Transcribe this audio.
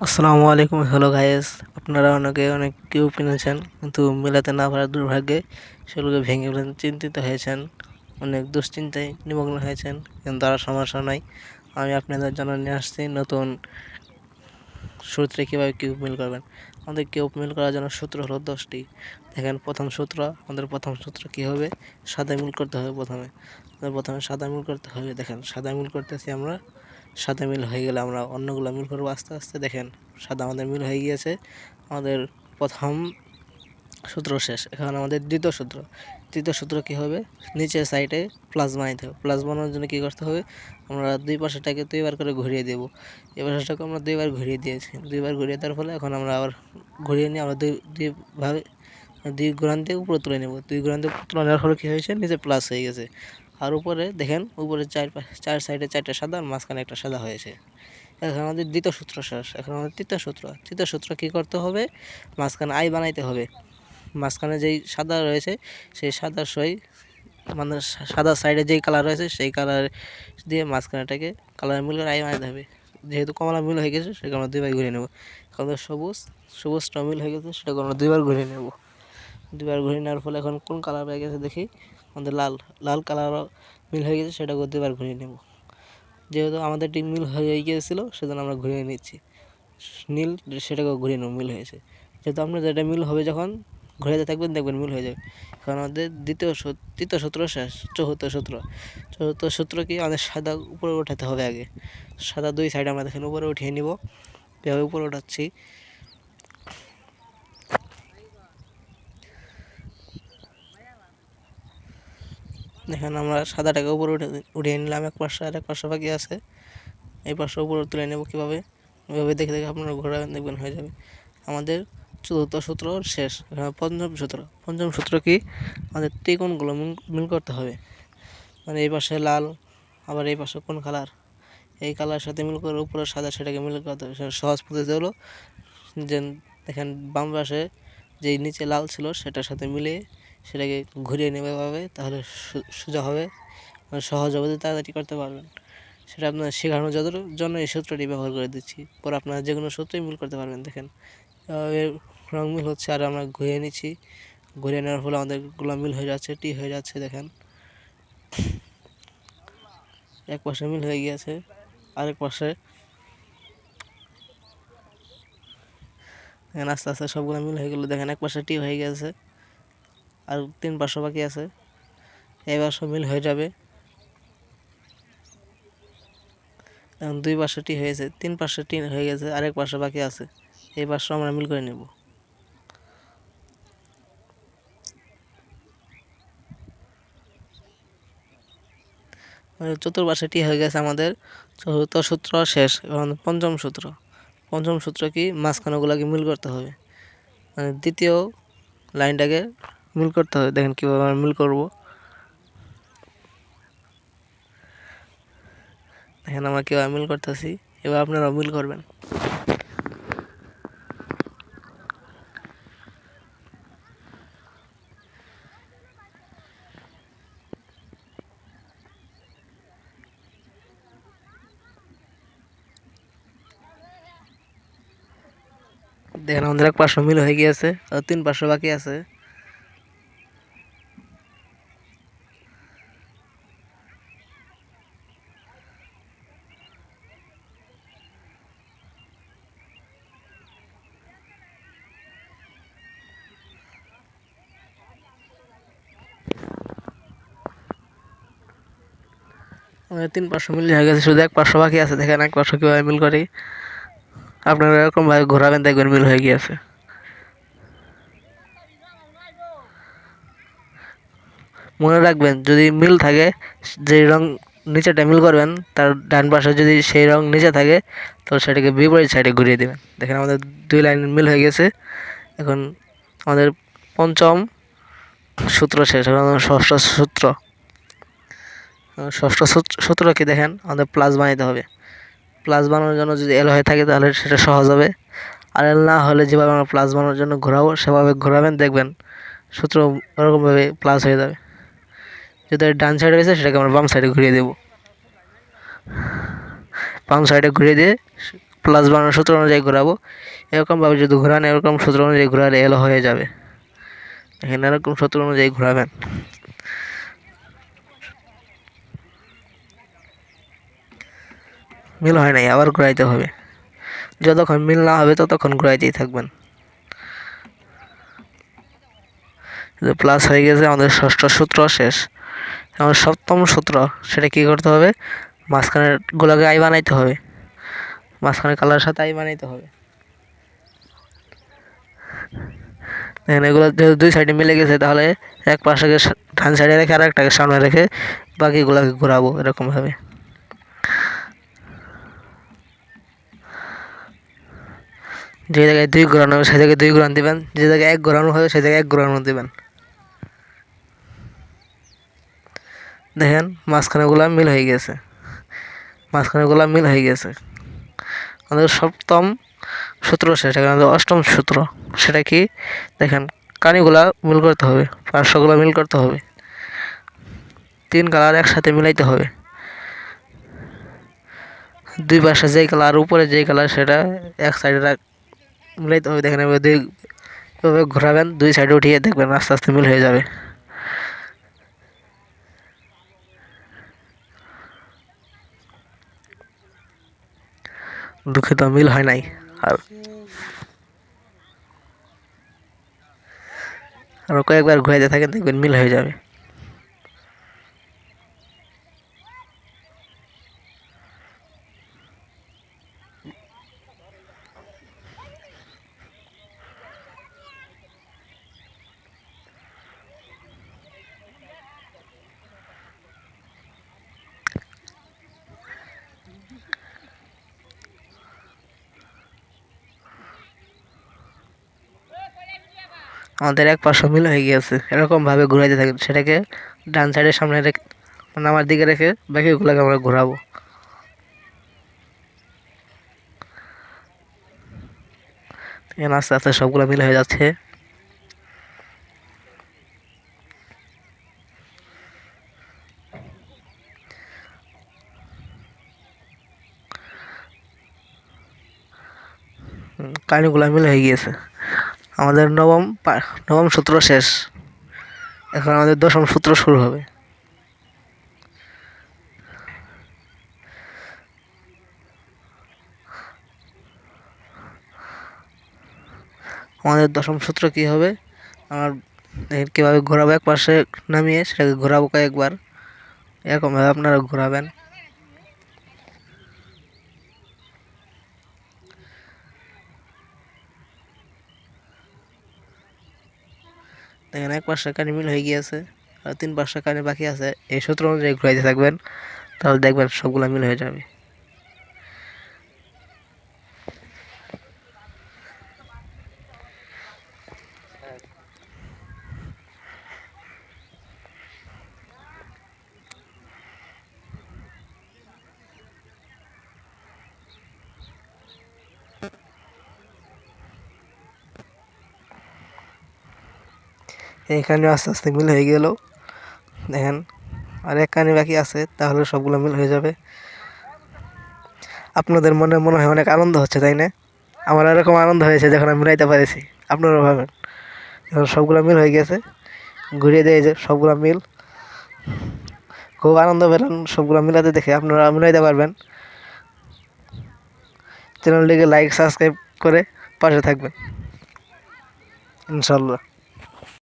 আসসালামু আলাইকুম। Hello guys, আপনারা অনেকে অনেক কিউব কিনেছেন কিন্তু মেলাতে না পারার দুর্ভাগ্যে সেগুলোকে ভেঙে ফেলেন, চিন্তিত হয়েছেন, অনেক দুশ্চিন্তায় নিমগ্ন হয়েছেন, কিন্তু আর সমস্যা নাই। আমি আপনাদের জন্য নিয়ে আসছি নতুন সূত্রে কীভাবে কিউব মিল করবেন। আমাদের কিউব মিল করার জন্য সূত্র হলো 10টি। দেখেন, প্রথম সূত্র কী হবে, সাদা মিল করতে হবে। প্রথমে সাদা মিল করতে হবে। দেখেন, সাদা মিল করতেছি আমরা। সাদা মিল হয়ে গেলে আমরা অন্যগুলো মিল করবো আস্তে আস্তে। দেখেন, সাদা আমাদের মিল হয়ে গিয়েছে। আমাদের প্রথম সূত্র শেষ। এখন আমাদের দ্বিতীয় সূত্র কী হবে, নিচের সাইডে প্লাস বানাইতে হবে। প্লাস বানানোর জন্য কী করতে হবে, আমরা দুই পাশেটাকে দুইবার করে ঘুরিয়ে দেবো। এই পাশেটাকে আমরা দুইবার ঘুরিয়ে দিয়েছি। দুইবার ঘুরিয়ে দেওয়ার ফলে এখন আমরা আবার ঘুরিয়ে নিয়ে আমরা দুই ঘুরান দিয়ে উপরে তুলে নেব। দুই ঘুরান দিয়ে তুলে নেওয়ার ফলে কী হয়েছে, নিচে প্লাস হয়ে গেছে। আর উপরে দেখেন, উপরে চার সাইডে 4টা সাদা আর মাঝখানে একটা সাদা হয়েছে। এখন আমাদের দ্বিতীয় সূত্র শেষ। এখন আমাদের তৃতীয় সূত্র কী করতে হবে, মাঝখানে আই বানাইতে হবে। মাঝখানে যেই সাদা রয়েছে সেই সাদার সই, মানে সাদা সাইডে যেই কালার রয়েছে সেই কালার দিয়ে মাঝখানেটাকে কালার মিল করে আই বানাতে হবে। যেহেতু কমলা মিল হয়ে গেছে সেটাকে আমরা দুইবার ঘুরিয়ে নেব। আমাদের সবুজটা মিল হয়ে গেছে, সেটাকে আমরা দুইবার ঘুরিয়ে নেব। দুইবার ঘুরিয়ে নেওয়ার ফলে এখন কোন কালার হয়ে গেছে দেখি, আমাদের লাল কালারও মিল হয়ে গেছে, সেটাকে দুইবার ঘুরিয়ে নেব। যেহেতু আমাদের টিম মিল হয়ে গিয়েছিলো সেজন্য আমরা ঘুরিয়ে নিচ্ছি। নীল, সেটাকেও ঘুরিয়ে নেব, মিল হয়েছে। যেহেতু আপনার যেটা মিল হবে, যখন ঘুরাতে থাকবেন দেখবেন মিল হয়ে যাবে। এখন আমাদের তৃতীয় সূত্র শেষ। চতুর্থ সূত্র কি, আমাদের সাদা উপরে ওঠাতে হবে আগে। সাদা দুই সাইড আমরা দেখেন উপরে উঠিয়ে নিব। এভাবে উপরে ওঠাচ্ছি। দেখেন, আমরা সাদাটাকে উপরে উঠিয়ে নিলাম এক পাশে, আর এক পাশে বাকি আছে। এই পাশে উপরে তুলে নেব কীভাবে, এভাবে দেখে দেখে আপনারা ঘোরাবেন, দেখবেন হয়ে যাবে। আমাদের চতুর্থ সূত্র শেষ। পঞ্চম সূত্র কি, আমাদের ত্রিকোণগুলো মিল করতে হবে। মানে এই পাশে লাল, আবার এই পাশে কোন কালার, এই কালারের সাথে মিল করে উপরে সাদা, সেটাকে মিল করতে হবে। সহজ পদ্ধতি হলো যে, দেখেন বাম পাশে যেই নিচে লাল ছিল সেটার সাথে মিলিয়ে সেটাকে ঘুরিয়ে নেবে এভাবে, তাহলে সোজা হবে, সহজ হবে, তাড়াতাড়ি করতে পারবেন। সেটা আপনার শেখানোর জন্য এই সূত্রটি ব্যবহার করে দিচ্ছি। পরে আপনারা যে কোনো সূত্রই মিল করতে পারবেন। দেখেন, রং মিল হচ্ছে, আর আমরা ঘুরিয়ে নিচ্ছি। ঘুরিয়ে নেওয়ার ফলে আমাদের গুলো মিল হয়ে যাচ্ছে, টি হয়ে যাচ্ছে। দেখেন, এক পাশে মিল হয়ে গিয়েছে, আরেক পাশে দেখেন আস্তে আস্তে সবগুলো মিল হয়ে গেলো। দেখেন, এক পাশে টি হয়ে গেছে, আর 3 পাশে বাকি আছে। এবার সব মিল হয়ে যাবে। এখন 2 পাশে টি হয়েছে, 3 পাশে টি হয়ে গেছে, আরেক পাশে বাকি আছে। এই পাশে আমরা মিল করে নেব। চতুর্পাশে টি হয়ে গেছে আমাদের। চতুর্থ সূত্র শেষ। এবং পঞ্চম সূত্র কি, মাঝখানেগুলোকে মিল করতে হবে। মানে দ্বিতীয় লাইনটাকে মিল করতে হবে। দেখেন কীভাবে আমরা মিল করব। দেখেন আমরা কীভাবে মিল করতেছি, এবার আপনারাও মিল করবেন। দেখেন, আমাদের এক পাশে মিল হয়ে গিয়েছে, আর 3 পাশে বাকি আছে। আমাদের 3 পাশে মিল হয়ে গেছে, শুধু এক পাশে বাকি আছে। দেখেন এক পাশে কীভাবে মিল করি। আপনারা এরকমভাবে ঘোরাবেন, দেখবেন মিল হয়ে গিয়েছে। মনে রাখবেন, যদি মিল থাকে, যেই রং নিচেটা মিল করবেন তার ডান পাশে যদি সেই রং নিচে থাকে, তো সেটাকে বিপরীত সাইডে ঘুরিয়ে দেবেন। দেখেন আমাদের 2 লাইন মিল হয়ে গেছে। এখন আমাদের পঞ্চম সূত্র শেষ। এখন ষষ্ঠ সূত্র কি, দেখেন আমাদের প্লাস বানাইতে হবে। প্লাস বানানোর জন্য যদি এল হয়ে থাকে তাহলে সেটা সহজ হবে, আর এল না হলে যেভাবে আমরা প্লাস বানানোর জন্য ঘোরাবো সেভাবে ঘোরাবেন, দেখবেন সূত্র ওরকমভাবে প্লাস হয়ে যাবে। যেটা ডান সাইডে রয়েছে সেটাকে আমরা বাম সাইডে ঘুরিয়ে দেব। বাম সাইডে ঘুরিয়ে দিয়ে প্লাস বানানোর সূত্র অনুযায়ী ঘোরাবো, এরকমভাবে যদি ঘোরান এরকম সূত্র অনুযায়ী ঘোরালে এলো হয়ে যাবে। এখানে এরকম সূত্র অনুযায়ী ঘোরাবেন। মিল হয় নাই, আবার ঘোরাইতে হবে। যতক্ষণ মিল না হবে ততক্ষণ ঘোরাইতেই থাকবেন। প্লাস হয়ে গেছে, আমাদের ষষ্ঠ সূত্র শেষ। আমার সপ্তম সূত্র, সেটা কি করতে হবে, মাঝখানের গোলাকে আই বানাইতে হবে, মাঝখানের কালারের সাথে আই বানাইতে হবে। দেখেন এগুলো যেহেতু দুই সাইডে মিলে গেছে, তাহলে এক পাশে ডান সাইডে রেখে আর একটাকে সামনে রেখে বাকিগুলোকে ঘোরাবো এরকমভাবে। যে জায়গায় 2 ঘোরানো হবে সে জায়গায় 2 ঘোরান দিবেন, যে জায়গায় 1 ঘোরানো হবে সে জায়গায় 1 ঘোরানো দিবেন। দেখেন মাঝখানেগুলো মিল হয়ে গেছে, মাঝখানেগুলো মিল হয়ে গেছে। আমাদের সপ্তম সূত্র শেষ। এখন আমাদের অষ্টম সূত্র, সেটা কি দেখেন, কানিগুলা মিল করতে হবে, পার্শ্বগুলো মিল করতে হবে, 3 কালার একসাথে মিলাইতে হবে। 2 পাশে যেই কালার, উপরে যেই কালার সেটা এক সাইডে মিলাইতে হবে। দেখেন এভাবে ঘোরাবেন, 2 সাইডে উঠিয়ে দেখবেন আস্তে আস্তে মিল হয়ে যাবে। দুঃখিত, মিল হয় নাই। আর কয়েকবার ঘুরাইতে থাকেন, দেখবেন মিল হয়ে যাবে। আমাদের এক পাশ মিল হয়ে গিয়েছে। এরকমভাবে ঘুরাইতে থাকেন, সেটাকে ডান সাইডের সামনে রেখে, মানে আমার দিকে রেখে বাকিগুলোকে আমরা ঘোরাবো। এখানে আস্তে আস্তে সবগুলো মিল হয়ে যাচ্ছে। কাহিনিগুলো মিল হয়ে গিয়েছে। আমাদের নবম সূত্র শেষ। এখন আমাদের দশম সূত্র শুরু হবে। আমাদের দশম সূত্র কি হবে, আমার কীভাবে ঘোরাবো, এক পাশে নামিয়ে সেটাকে ঘোরাবো কয়েকবার, এরকমভাবে আপনারা ঘোরাবেন। দেখেন এক পাশে কানি মিল হয়ে গিয়েছে, আর 3 পাশে কানি বাকি আছে। এই সূত্র অনুযায়ী ঘুরাইতে থাকবেন, তাহলে দেখবেন সবগুলো মিল হয়ে যাবে। এইখানে আস্তে আস্তে মিল হয়ে গেল। দেখেন আর এক কানি বাকি আছে, তাহলে সবগুলো মিল হয়ে যাবে। আপনাদের মনে হয় অনেক আনন্দ হচ্ছে, তাই না? আমার এরকম আনন্দ হয়েছে যখন আমি মিলাইতে পারেছি। আপনারাও ভাবেন, এখন সবগুলো মিল হয়ে গেছে, ঘুরিয়ে দিয়ে যে সবগুলো মিল। খুব আনন্দ পেলেন সবগুলো মিলাতে দেখে, আপনারা মিলাইতে পারবেন। চ্যানেলটিকে লাইক সাবস্ক্রাইব করে পাশে থাকবেন ইনশাল্লাহ।